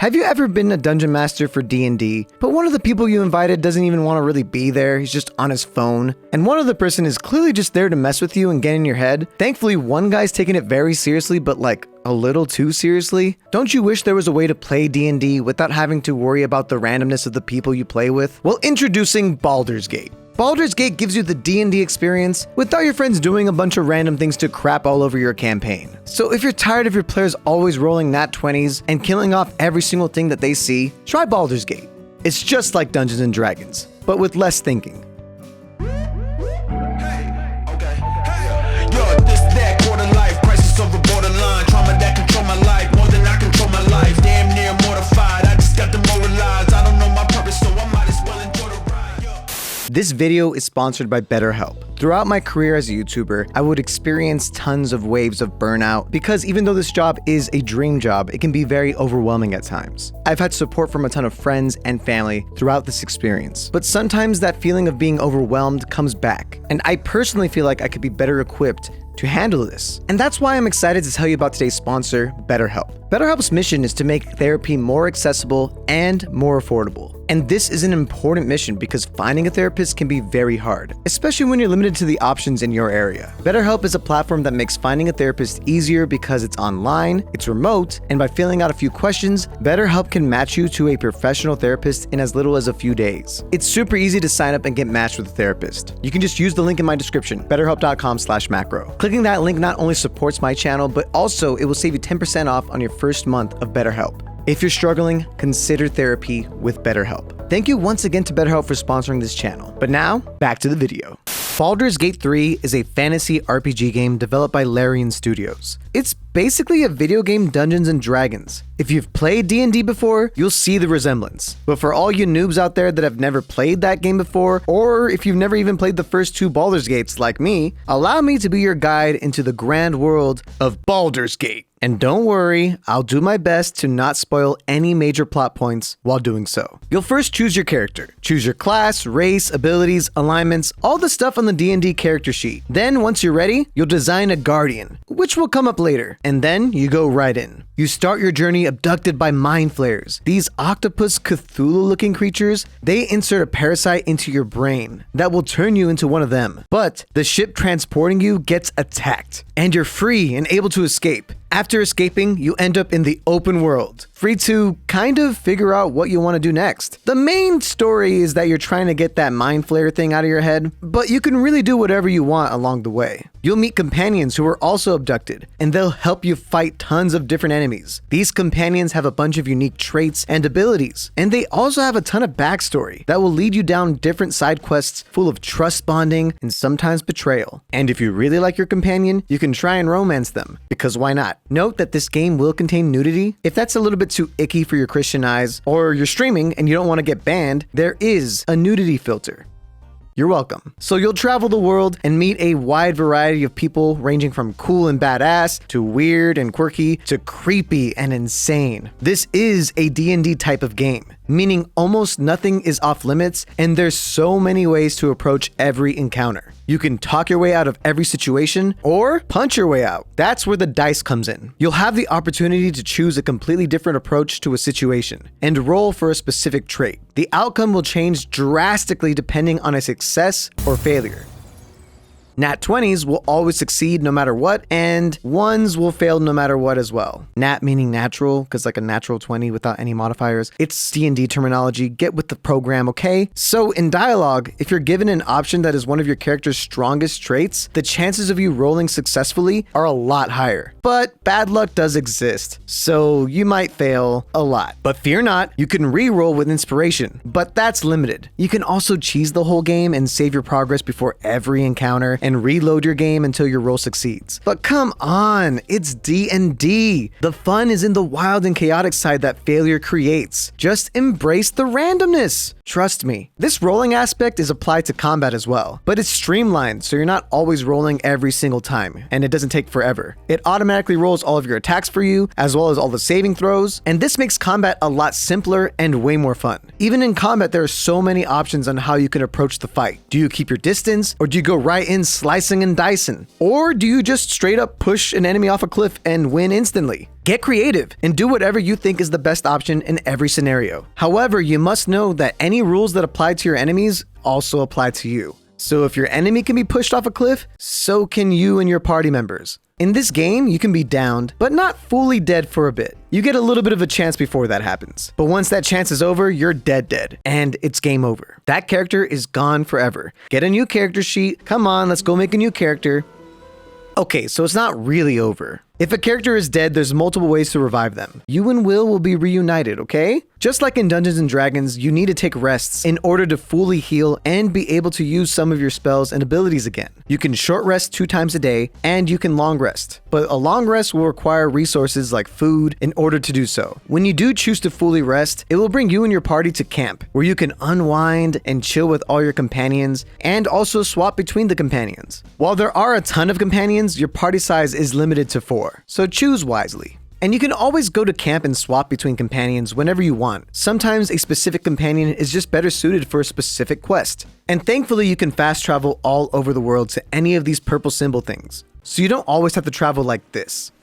Have you ever been a dungeon master for D&D, but one of the people you invited doesn't even want to really be there, he's just on his phone, and one other person is clearly just there to mess with you and get in your head? Thankfully, one guy's taking it very seriously, but like a little too seriously. Don't you wish there was a way to play D&D without having to worry about the randomness of the people you play with? Well, introducing Baldur's Gate. Baldur's Gate gives you the D&D experience without your friends doing a bunch of random things to crap all over your campaign. So if you're tired of your players always rolling nat 20s and killing off every single thing that they see, try Baldur's Gate. It's just like Dungeons and Dragons, but with less thinking. This video is sponsored by BetterHelp. Throughout my career as a YouTuber, I would experience tons of waves of burnout because even though this job is a dream job, it can be very overwhelming at times. I've had support from a ton of friends and family throughout this experience, but sometimes that feeling of being overwhelmed comes back, and I personally feel like I could be better equipped to handle this. And that's why I'm excited to tell you about today's sponsor, BetterHelp. BetterHelp's mission is to make therapy more accessible and more affordable. And this is an important mission because finding a therapist can be very hard, especially when you're limited to the options in your area. BetterHelp is a platform that makes finding a therapist easier because it's online, it's remote, and by filling out a few questions, BetterHelp can match you to a professional therapist in as little as a few days. It's super easy to sign up and get matched with a therapist. You can just use the link in my description, betterhelp.com/macro. Clicking that link not only supports my channel, but also it will save you 10% off on your first month of BetterHelp. If you're struggling, consider therapy with BetterHelp. Thank you once again to BetterHelp for sponsoring this channel. But now, back to the video. Baldur's Gate 3 is a fantasy RPG game developed by Larian Studios. It's basically a video game Dungeons and Dragons. If you've played D&D before, you'll see the resemblance. But for all you noobs out there that have never played that game before, or if you've never even played the first two Baldur's Gates like me, allow me to be your guide into the grand world of Baldur's Gate. And don't worry, I'll do my best to not spoil any major plot points while doing so. You'll first choose your character. Choose your class, race, abilities, alignments, all the stuff on the D&D character sheet. Then once you're ready, you'll design a guardian, which will come up later. And then you go right in. You start your journey abducted by mind flayers. These octopus Cthulhu-looking creatures, they insert a parasite into your brain that will turn you into one of them. But the ship transporting you gets attacked, and you're free and able to escape. After escaping, you end up in the open world, free to kind of figure out what you want to do next. The main story is that you're trying to get that mind flayer thing out of your head, but you can really do whatever you want along the way. You'll meet companions who are also abducted, and they'll help you fight tons of different enemies. These companions have a bunch of unique traits and abilities, and they also have a ton of backstory that will lead you down different side quests full of trust bonding and sometimes betrayal. And if you really like your companion, you can try and romance them, because why not? Note that this game will contain nudity. If that's a little bit too icky for your Christian eyes, or you're streaming and you don't want to get banned, there is a nudity filter. You're welcome. So you'll travel the world and meet a wide variety of people ranging from cool and badass to weird and quirky to creepy and insane. This is a D&D type of game, meaning almost nothing is off limits and there's so many ways to approach every encounter. You can talk your way out of every situation or punch your way out. That's where the dice comes in. You'll have the opportunity to choose a completely different approach to a situation and roll for a specific trait. The outcome will change drastically depending on a success or failure. Nat 20s will always succeed no matter what, and 1s will fail no matter what as well. Nat meaning natural, because like a natural 20 without any modifiers. It's D&D terminology, get with the program, okay? So in dialogue, if you're given an option that is one of your character's strongest traits, the chances of you rolling successfully are a lot higher. But bad luck does exist, so you might fail a lot. But fear not, you can re-roll with inspiration, but that's limited. You can also cheese the whole game and save your progress before every encounter, and reload your game until your roll succeeds. But come on, it's D&D. The fun is in the wild and chaotic side that failure creates. Just embrace the randomness. Trust me. This rolling aspect is applied to combat as well, but it's streamlined so you're not always rolling every single time, and it doesn't take forever. It automatically rolls all of your attacks for you, as well as all the saving throws, and this makes combat a lot simpler and way more fun. Even in combat, there are so many options on how you can approach the fight. Do you keep your distance, or do you go right in slicing and dicing? Or do you just straight up push an enemy off a cliff and win instantly? Get creative and do whatever you think is the best option in every scenario. However, you must know that any rules that apply to your enemies also apply to you. So if your enemy can be pushed off a cliff, so can you and your party members. In this game, you can be downed, but not fully dead for a bit. You get a little bit of a chance before that happens. But once that chance is over, you're dead, and it's game over. That character is gone forever. Get a new character sheet. Come on, let's go make a new character. Okay, so it's not really over. If a character is dead, there's multiple ways to revive them. You and Will be reunited, okay? Just like in Dungeons & Dragons, you need to take rests in order to fully heal and be able to use some of your spells and abilities again. You can short rest 2 times a day, and you can long rest. But a long rest will require resources like food in order to do so. When you do choose to fully rest, it will bring you and your party to camp, where you can unwind and chill with all your companions, and also swap between the companions. While there are a ton of companions, your party size is limited to 4. So choose wisely. And you can always go to camp and swap between companions whenever you want. Sometimes a specific companion is just better suited for a specific quest. And thankfully you can fast travel all over the world to any of these purple symbol things. So you don't always have to travel like this,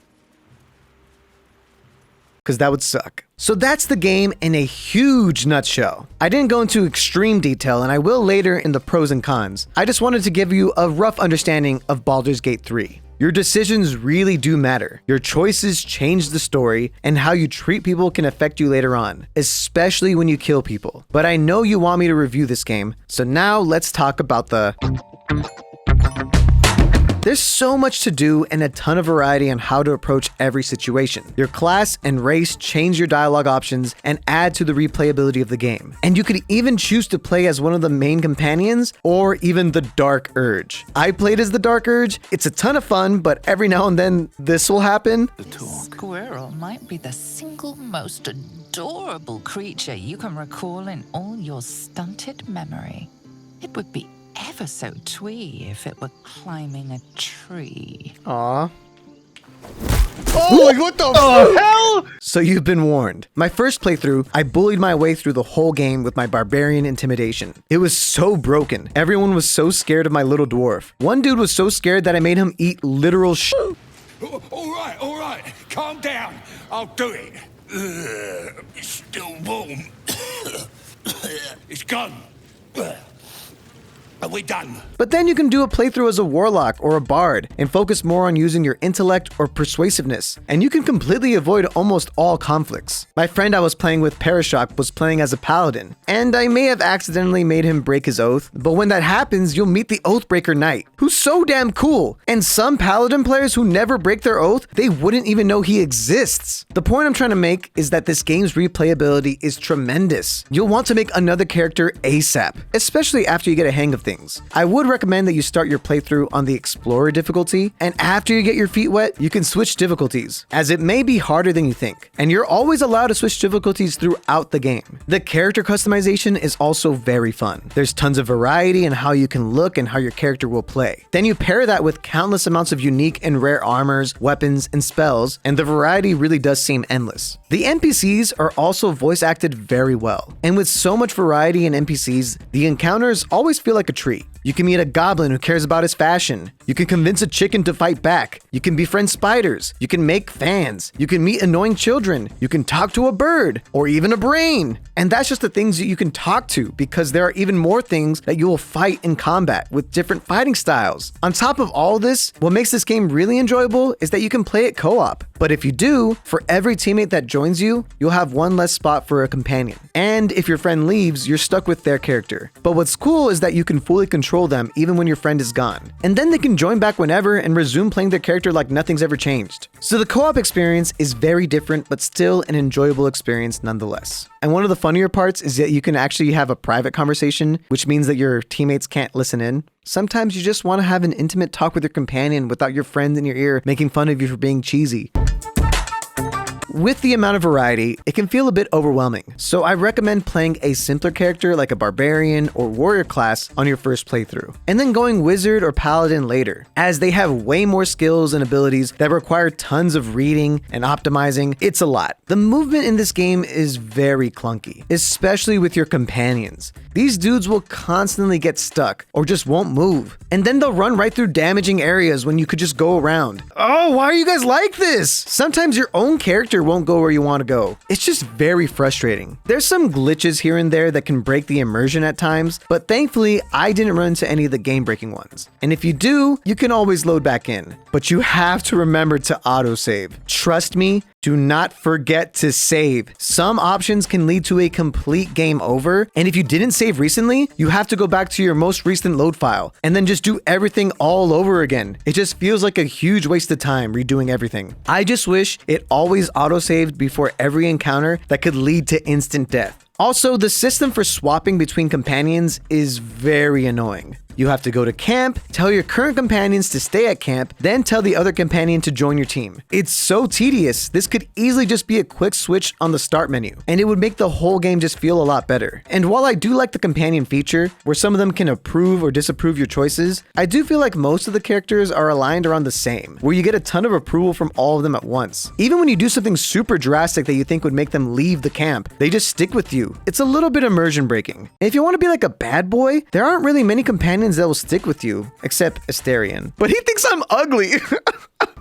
because that would suck. So that's the game in a huge nutshell. I didn't go into extreme detail, and I will later in the pros and cons. I just wanted to give you a rough understanding of Baldur's Gate 3. Your decisions really do matter. Your choices change the story, and how you treat people can affect you later on, especially when you kill people. But I know you want me to review this game, so now let's talk about the... There's so much to do and a ton of variety on how to approach every situation. Your class and race change your dialogue options and add to the replayability of the game. And you could even choose to play as one of the main companions or even the Dark Urge. I played as the Dark Urge. It's a ton of fun, but every now and then this will happen. Squirrel might be the single most adorable creature you can recall in all your stunted memory. It would be ever so twee if it were climbing a tree. Aww. Oh, like what the hell? So you've been warned. My first playthrough, I bullied my way through the whole game with my barbarian intimidation. It was so broken. Everyone was so scared of my little dwarf. One dude was so scared that I made him eat literal All right. Calm down. I'll do it. It's still warm. It's gone. Are we done? But then you can do a playthrough as a warlock or a bard and focus more on using your intellect or persuasiveness, and you can completely avoid almost all conflicts. My friend I was playing with, Parashock, was playing as a paladin, and I may have accidentally made him break his oath, but when that happens, you'll meet the Oathbreaker Knight, who's so damn cool, and some paladin players who never break their oath, they wouldn't even know he exists. The point I'm trying to make is that this game's replayability is tremendous. You'll want to make another character ASAP, especially after you get a hang of things. I would recommend that you start your playthrough on the Explorer difficulty, and after you get your feet wet, you can switch difficulties, as it may be harder than you think, and you're always allowed to switch difficulties throughout the game. The character customization is also very fun. There's tons of variety in how you can look and how your character will play. Then you pair that with countless amounts of unique and rare armors, weapons, and spells, and the variety really does seem endless. The NPCs are also voice acted very well, and with so much variety in NPCs, the encounters always feel like a treat. You can meet a goblin who cares about his fashion. You can convince a chicken to fight back. You can befriend spiders. You can make fans. You can meet annoying children. You can talk to a bird or even a brain. And that's just the things that you can talk to, because there are even more things that you will fight in combat with different fighting styles. On top of all this, what makes this game really enjoyable is that you can play it co-op. But if you do, for every teammate that joins you, you'll have one less spot for a companion. And if your friend leaves, you're stuck with their character. But what's cool is that you can fully control them even when your friend is gone. And then they can join back whenever and resume playing their character like nothing's ever changed. So the co-op experience is very different, but still an enjoyable experience nonetheless. And one of the funnier parts is that you can actually have a private conversation, which means that your teammates can't listen in. Sometimes you just want to have an intimate talk with your companion without your friend in your ear making fun of you for being cheesy. with the amount of variety, it can feel a bit overwhelming. So I recommend playing a simpler character like a barbarian or warrior class on your first playthrough, and then going wizard or paladin later, as they have way more skills and abilities that require tons of reading and optimizing. It's a lot. The movement in this game is very clunky, especially with your companions. These dudes will constantly get stuck or just won't move, and then they'll run right through damaging areas when you could just go around. Oh, why are you guys like this? Sometimes your own character won't go where you want to go. It's just very frustrating. There's some glitches here and there that can break the immersion at times, but thankfully I didn't run into any of the game-breaking ones. And if you do, you can always load back in. But you have to remember to autosave. Trust me, do not forget to save. Some options can lead to a complete game over, and if you didn't save recently, you have to go back to your most recent load file and then just do everything all over again. It just feels like a huge waste of time redoing everything. I just wish it always autosaved before every encounter that could lead to instant death. Also, the system for swapping between companions is very annoying. You have to go to camp, tell your current companions to stay at camp, then tell the other companion to join your team. It's so tedious. This could easily just be a quick switch on the start menu, and it would make the whole game just feel a lot better. And while I do like the companion feature, where some of them can approve or disapprove your choices, I do feel like most of the characters are aligned around the same, where you get a ton of approval from all of them at once. Even when you do something super drastic that you think would make them leave the camp, they just stick with you. It's a little bit immersion breaking. If you want to be like a bad boy, there aren't really many companions that will stick with you, except Asterion. But he thinks I'm ugly.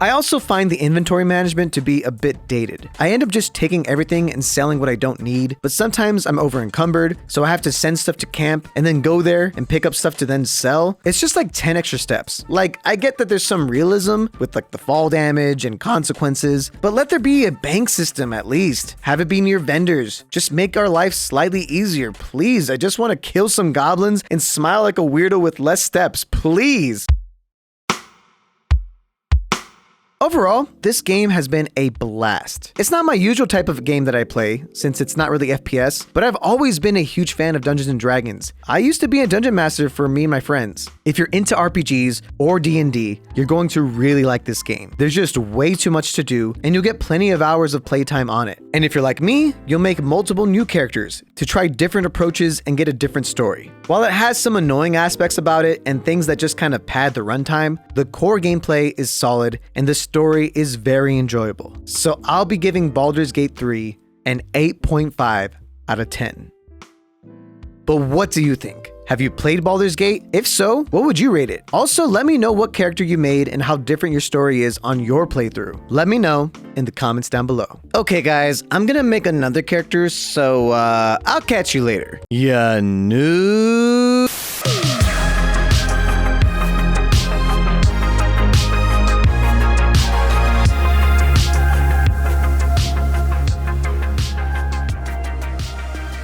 I also find the inventory management to be a bit dated. I end up just taking everything and selling what I don't need, but sometimes I'm over encumbered, so I have to send stuff to camp and then go there and pick up stuff to then sell. It's just like 10 extra steps. Like, I get that there's some realism with like the fall damage and consequences, but let there be a bank system at least. Have it be near vendors. Just make our life slightly easier, please. I just want to kill some goblins and smile like a weirdo with less steps, please. Overall, this game has been a blast. It's not my usual type of game that I play, since it's not really FPS, but I've always been a huge fan of Dungeons & Dragons. I used to be a dungeon master for me and my friends. If you're into RPGs or D&D, you're going to really like this game. There's just way too much to do, and you'll get plenty of hours of playtime on it. And if you're like me, you'll make multiple new characters to try different approaches and get a different story. While it has some annoying aspects about it and things that just kind of pad the runtime, the core gameplay is solid and the story is very enjoyable. So I'll be giving Baldur's Gate 3 an 8.5 out of 10. But what do you think? Have you played Baldur's Gate? If so, what would you rate it? Also, let me know what character you made and how different your story is on your playthrough. Let me know in the comments down below. Okay guys, I'm gonna make another character, so I'll catch you later. Ya noob.